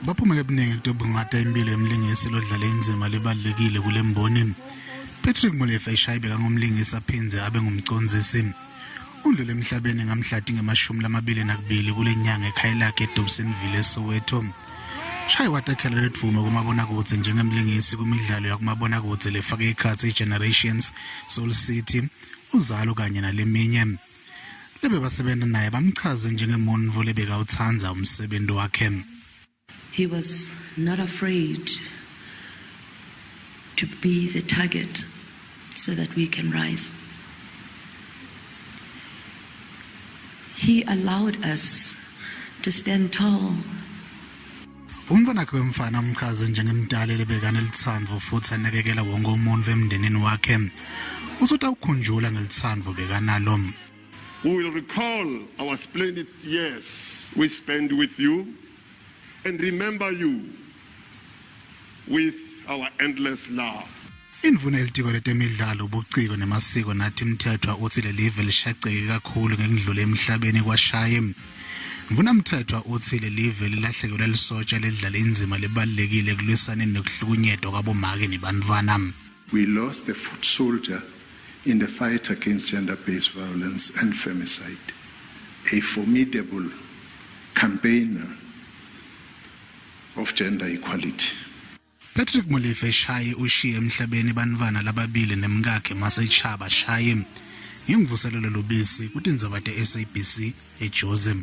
baphumele ebuningi kutobungata impilo yemlingisi lodlala inzima libalekile kule mboni. Patric Shai bekangumlingisi aphinze abe ngumcondzisi. Undlule emhlabeni ngamhlati nge-22 kule nyanga ekhaya lakhe eDobsonville eSoweto. Shai watakhala letvume kumabonakudze njengemlingisi kumidlalo yakumabonakudze lefake ikhatsi iGenerations, Soul City, uzalo kanye naleminye. Lebe basebenza naye bamchaze njengemutfu lobekawutsandza umsebenti wakhe. He was not afraid to be the target so that we can rise. He allowed us to stand tall. Umntwana wakhe wemfana amchaze njengemdala lebekana elitsandvo futhi anakekela wonke umuntu emndenini wakhe. Usuta ukhunjula ngelitsandvo bekanalo. We will recall our splendid years we spent with you and remember you with our endless love. Indvuna elitiko letemidlalo ubuciko nemasiko nathi mthethwa uthi lelive lishaqeke kakhulu ngekudlula emhlabeni kwaShai. Mvuna mthethwa uthi lelive lilahlekelwe lisotsha ledlala inzima libalekile kulwisaneni nekuhlukunyetwa kwabomake nebantwana. We lost a foot soldier in the fight against gender-based violence and femicide, a formidable campaigner of gender equality. Patric Shai ushiye emhlabeni banvana lababili nemkakhe Patric Shai. Ngimvuselelo lobisi kuTindzaba SABC eJozi.